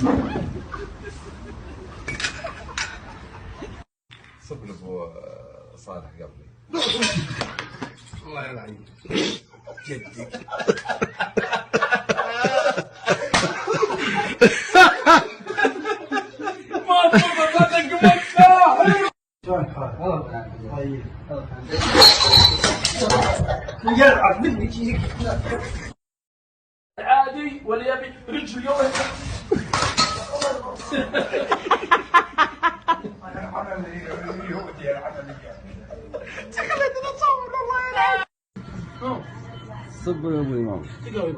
صب لابو صالح قبلي. الله يلعن جدك. عادي ولا يبي رجل يوم صب يا ابو امام. تقوي